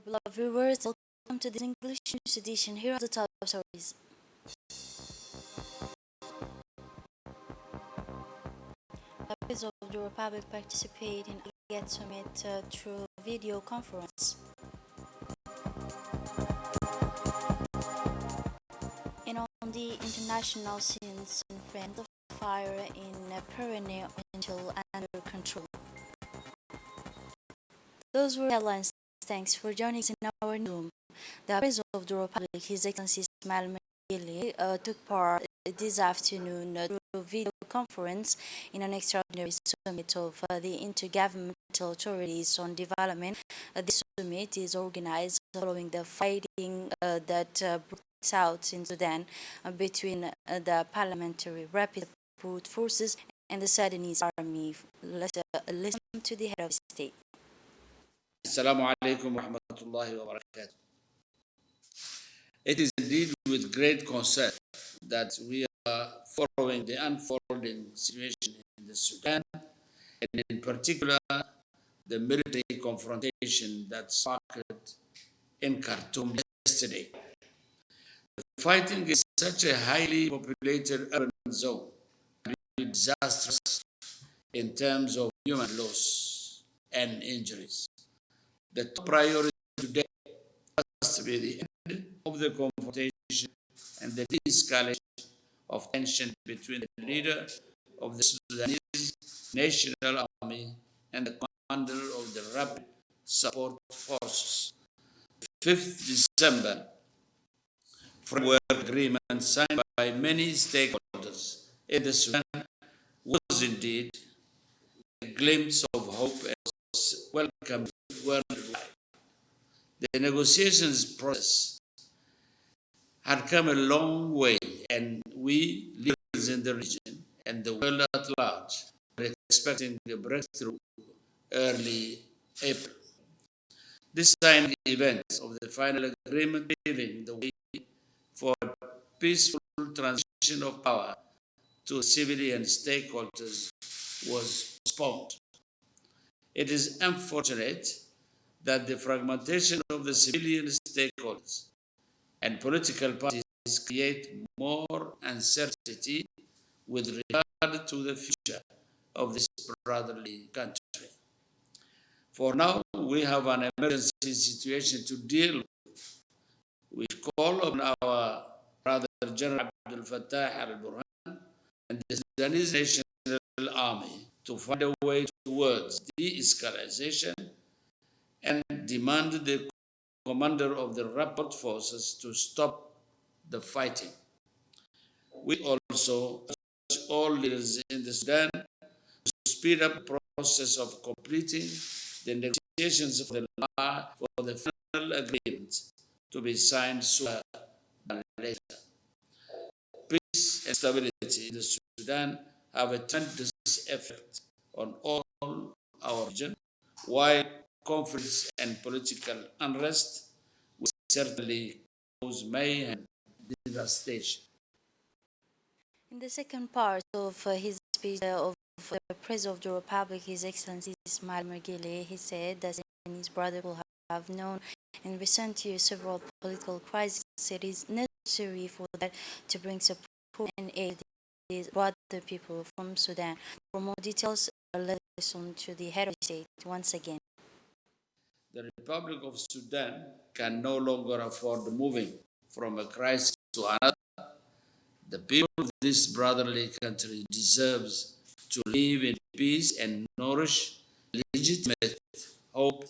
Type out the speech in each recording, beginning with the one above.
beloved viewers, welcome to this English news edition. Here are the top stories. Members of the Republic participate in IGAD Summit through video conference. And on the international scenes in France, the fire in Pyrenees until under control. Those were headlines. Thanks for joining us in our newsroom. The President of the Republic, His Excellency Ismail Margeele, took part this afternoon through video conference in an extraordinary summit of the Intergovernmental Authorities on Development. This summit is organized following the fighting that broke out in Sudan between the paramilitary rapid support forces and the Sudanese army. Let's listen to the head of state. Assalamu alaikum wa rahmatullahi wa barakatuh. It is indeed with great concern that we are following the unfolding situation in the Sudan, and in particular, the military confrontation that sparked in Khartoum yesterday. The fighting is such a highly populated urban zone, and disastrous in terms of human loss and injuries. The top priority today has to be the end of the confrontation and the de-escalation of tension between the leader of the Sudanese National Army and the commander of the Rapid Support Forces. The 5th December framework agreement signed by many stakeholders in the Sudan was indeed a glimpse of hope and was welcomed worldwide. The negotiations process had come a long way, and we, leaders in the region and the world at large, are expecting a breakthrough early April. This signing event of the final agreement paving the way for a peaceful transition of power to civilian stakeholders was postponed. It is unfortunate that the fragmentation of the civilian stakeholders and political parties create more uncertainty with regard to the future of this brotherly country. For now, we have an emergency situation to deal with. We call on our brother General Abdel Fattah al-Burhan and the Sudanese National Army to find a way towards de-escalation and demand the commander of the Rapid Forces to stop the fighting. We also urge all leaders in the Sudan to speed up the process of completing the negotiations for the final agreement to be signed sooner than later. Peace and stability in the Sudan have a tremendous effect on all our region, while conflicts and political unrest will certainly cause mayhem and devastation. In the second part of his speech of the President of the Republic, His Excellency Ismail Margeele, he said that his brother will have known in recent years several political crises. It is necessary for that to bring support and aid these brother people from Sudan. For more details, let's listen to the head of state once again. The Republic of Sudan can no longer afford moving from a crisis to another. The people of this brotherly country deserves to live in peace and nourish legitimate hope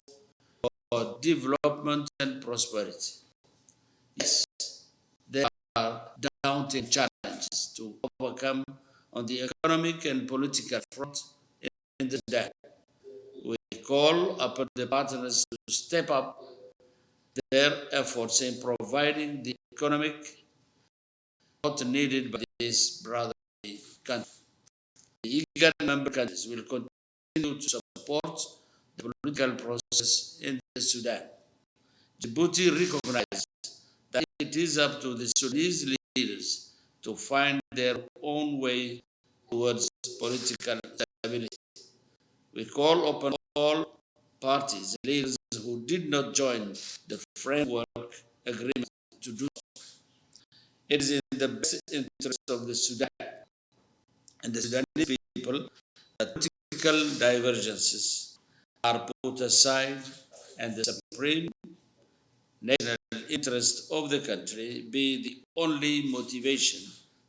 for development and prosperity. Yes, there are daunting challenges to overcome on the economic and political front in the Sudan. We call upon the partners to step up their efforts in providing the economic support needed by this brotherly country. The IGAD member countries will continue to support the political process in the Sudan. Djibouti recognizes that it is up to the Sudanese leaders to find their own way towards political stability. We call upon all parties, leaders who did not join the framework agreement to do so. It is in the best interest of the Sudan and the Sudanese people that political divergences are put aside and the supreme national interest of the country be the only motivation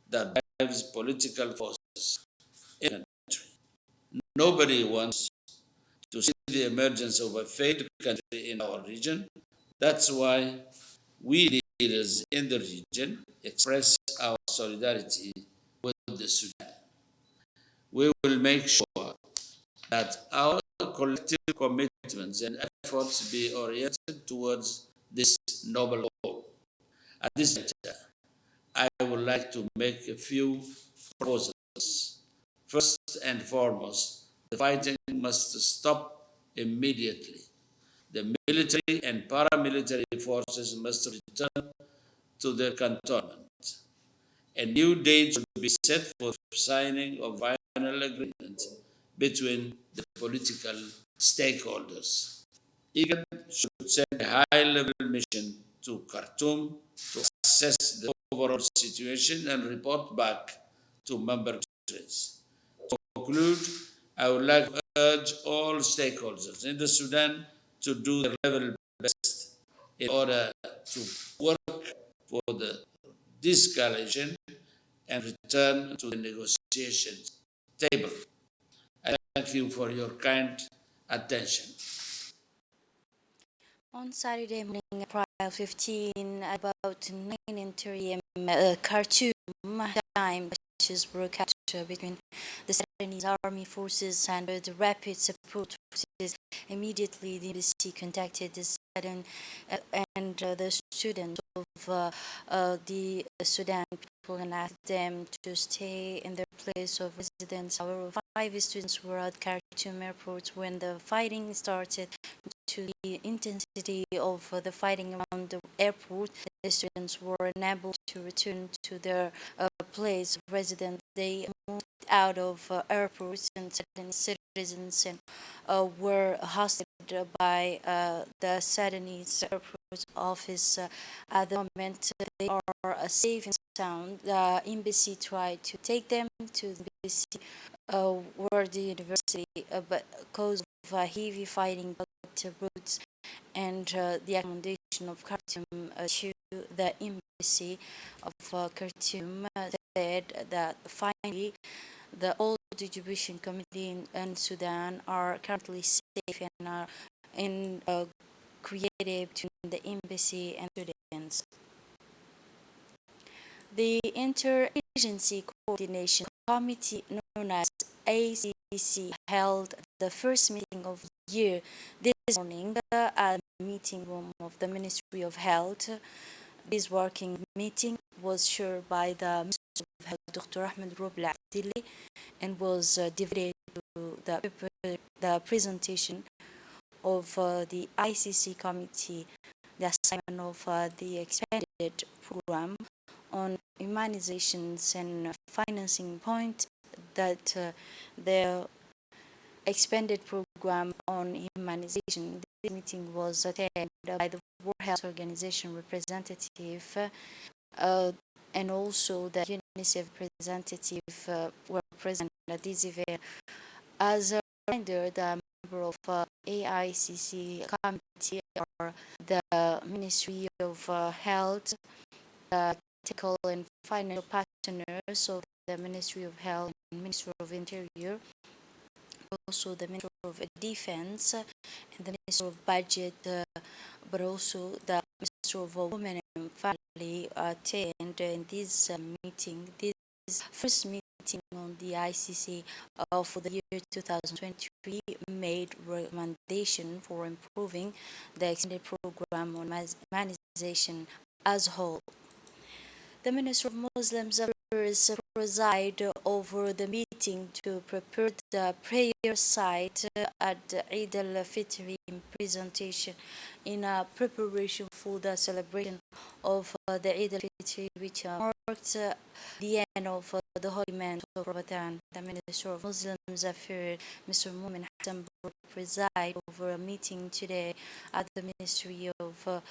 that drives political forces in the country. Nobody wants to see the emergence of a failed country in our region. That's why we leaders in the region express our solidarity with the Sudan. We will make sure that our collective commitments and efforts be oriented towards this noble goal. At this juncture, I would like to make a few proposals. First and foremost, the fighting must stop immediately. The military and paramilitary forces must return to their cantonment. A new date should be set for signing of final agreement between the political stakeholders. IGAD should send a high-level mission to Khartoum to assess the overall situation and report back to member countries. To conclude, I would like to urge all stakeholders in the Sudan to do their level best in order to work for the de-escalation and return to the negotiation table. I thank you for your kind attention. On Saturday morning, April 15, about 9:30 am, Khartoum time clashes broke out between the Sudanese army forces and the rapid support forces. Immediately, the embassy contacted the Sudan the students of the Sudan people and asked them to stay in their place of residence. However, 5 students were at Khartoum airport when the fighting started. To the intensity of the fighting around the airport, the students were unable to return to their place of residence. They moved out of airports, and Sudanese citizens and were hosted by the Sudanese airport office. At the moment, they are safe and sound. The embassy tried to take them to the embassy where the university, but because of heavy fighting routes and the accommodation of Khartoum to the embassy of Khartoum said that finally the all distribution committee in Sudan are currently safe and are in creative between the embassy and students. The Interagency Coordination Committee, known as ACC, held the first meeting of the year this morning at the meeting room of the Ministry of Health. This working meeting was chaired by the Minister of Health, Dr. Ahmed Roble Abdili, and was divided to the presentation of the ICC committee, the assignment of the expanded program on immunizations and financing point that the expanded program on immunization. This meeting was attended by the World Health Organization representative and also the UNICEF representative were present at this event. As a reminder, the member of AICC committee are the Ministry of Health, the technical and financial partners of the Ministry of Health and Ministry of Interior, also the Ministry of Defense and the Ministry of Budget, but also the Ministry of Women and Family attend in this meeting. This first meeting on the ICC for the year 2023 made recommendation for improving the extended program on immunization as a whole. The Minister of Muslims preside over the meeting to prepare the prayer site at the Eid al-Fitr presentation in preparation for the celebration of the Eid al-Fitr, which marked the end of the holy month of Ramadan. The Minister of Muslims Affairs, Mr. Mumin Hassan, preside over a meeting today at the Ministry of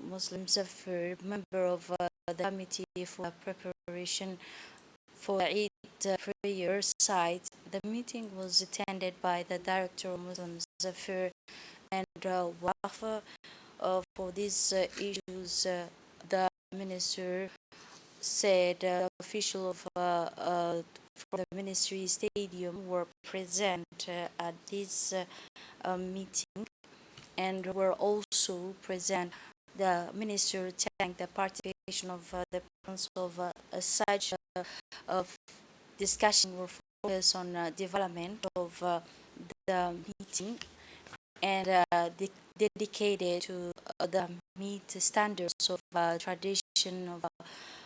Muslims Affairs, member of the Committee for Preparation for Eid prayer site. The meeting was attended by the Director of Muslims Affairs and Waqf. For these issues, the minister said officials from the ministry stadium were present at this meeting and were also present. The minister thanked the participation of the parents of such of discussion were focused on development of the meeting and dedicated to the meet standards of tradition of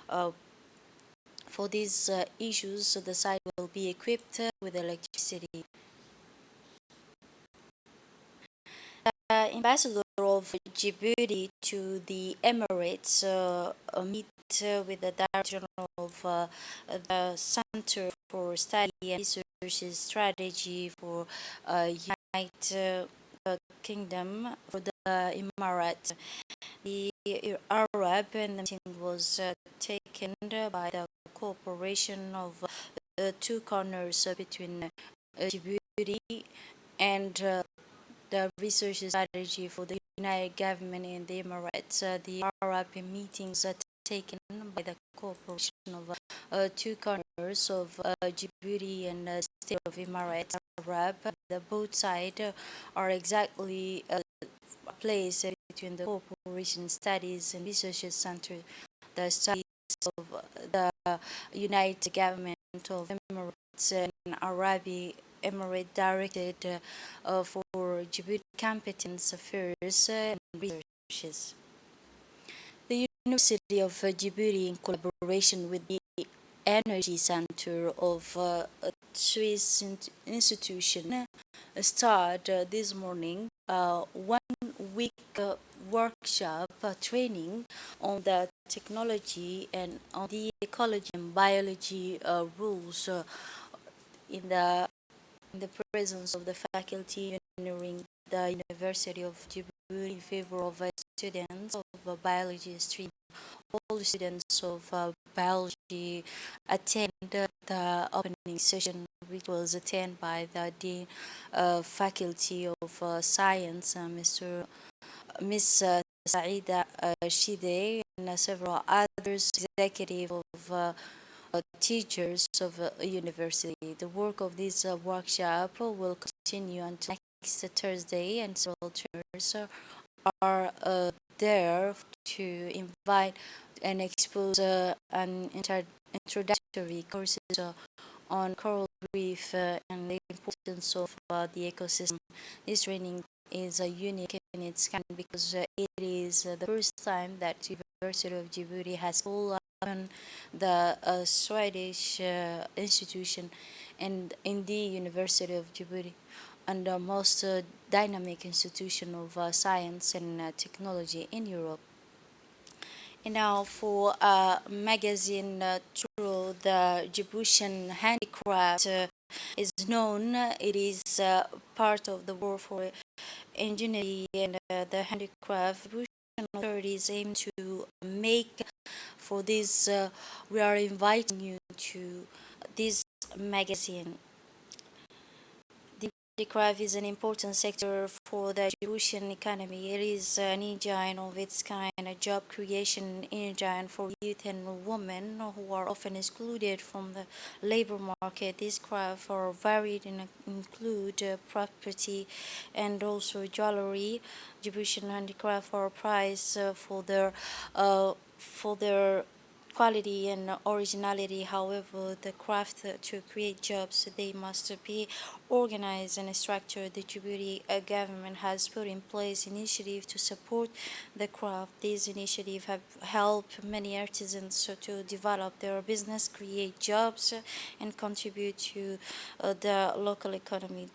uh, for these issues, the site will be equipped with electricity. Ambassador of Djibouti to the Emirates meet with the director of the Center for Study and Research Strategy for United Kingdom for the Emirates. The Arab and the meeting was taken by the cooperation of the two corners between Djibouti and the research strategy for the United Government in the Emirates. The Arab meetings are taken by the cooperation of two corners of Djibouti and the state of Emirates Arab. The both sides are exactly place between the cooperation studies and research center, the studies of the United Government of Emirates and Arabi Emirate directed for Djibouti competence affairs and researches. The University of Djibouti, in collaboration with the Energy Center of Swiss institution, started this morning 1 week workshop training on the technology and on the ecology and biology rules in the presence of the faculty engineering the University of Djibouti in favor of students of biology stream. All the students of biology attended the opening session, which was attended by the Dean Faculty of Science, Miss Saida Shide, and several others, executive of teachers of a university. The work of this workshop will continue until next Thursday, and several trainers are there to invite and expose an introductory courses on coral reef and the importance of the ecosystem. This training is unique in its kind because it is the first time that University of Djibouti has full on the Swedish institution and in the University of Djibouti and the most dynamic institution of science and technology in Europe. And now for magazine through the Djiboutian handicraft is known. It is part of the war for engineering and the handicraft. Djiboutian authorities aim to make for this. We are inviting you to this magazine. Handicraft is an important sector for the Djiboutian economy. It is an engine of its kind, a job creation engine for youth and women who are often excluded from the labor market. These crafts are varied and include property and also jewelry. Djiboutian handicraft are prized for their quality and originality. However, the craft to create jobs, they must be organized and structured. The Djibouti government has put in place initiatives to support the craft. These initiatives have helped many artisans to develop their business, create jobs, and contribute to the local economy.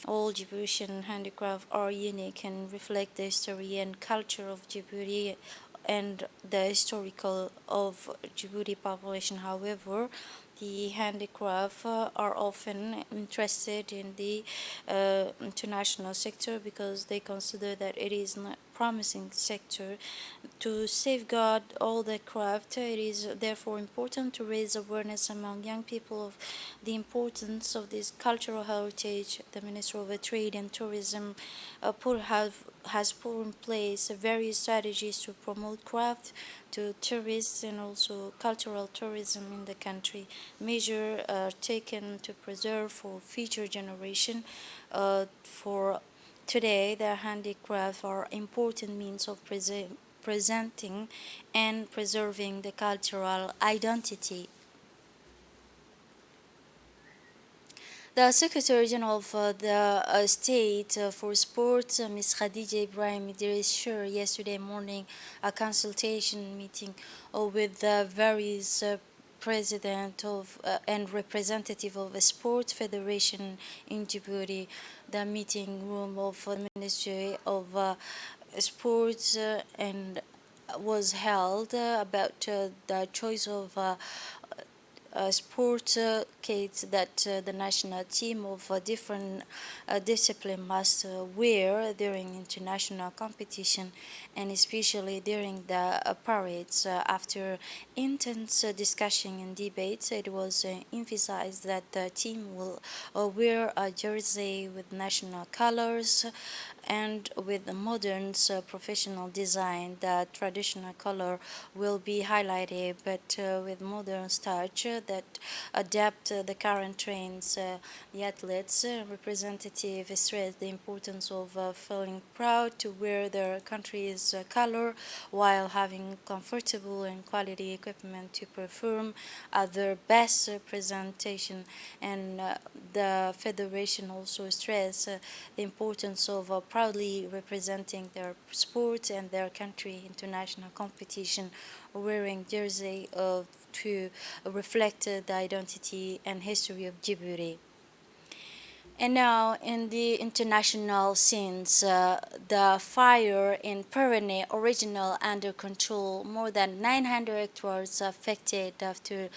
All Djiboutian handicrafts are unique and reflect the history and culture of Djibouti and the historical of Djibouti population. However, the handicraft are often interested in the international sector because they consider that it is not promising sector. To safeguard all the craft, it is therefore important to raise awareness among young people of the importance of this cultural heritage. The Ministry of Trade and Tourism has put in place various strategies to promote craft to tourists and also cultural tourism in the country. Measures are taken to preserve for future generation. For today, the handicrafts are important means of presenting and preserving the cultural identity. The Secretary General of the State for Sport, Ms. Khadija Ibrahim Idris, shared yesterday morning a consultation meeting with the various president of and representative of a sport federation in Djibouti. The meeting room of the Ministry of Sports and was held about the choice of sport kits that the national team of different discipline must wear during international competition, and especially during the parades. After intense discussion and debates, it was emphasized that the team will wear a jersey with national colors and with a modern professional design. The traditional color will be highlighted, but with modern touch that adapt the current trends. The athletes representative stress the importance of feeling proud to wear their country's color while having comfortable and quality equipment to perform at their best presentation. And the federation also stress the importance of proudly representing their sport and their country international competition, wearing jersey to reflect the identity and history of Djibouti. And now, in the international scenes, the fire in Pyrenees original under control. More than 900 hectares affected after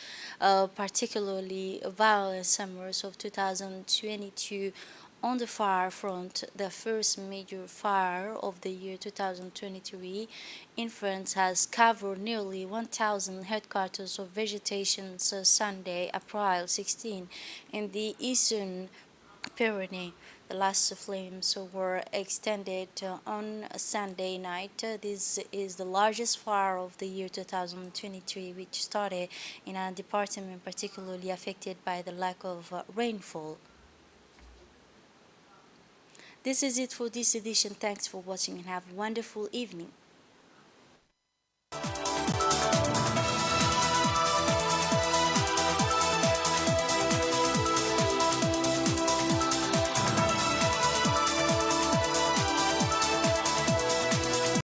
particularly violent summers of 2022. On the fire front, the first major fire of the year 2023 in France has covered nearly 1,000 hectares of vegetation Sunday, April 16, in the eastern Pyrenees. The last flames were extended on Sunday night. This is the largest fire of the year 2023, which started in a department particularly affected by the lack of rainfall. This is it for this edition. Thanks for watching and have a wonderful evening.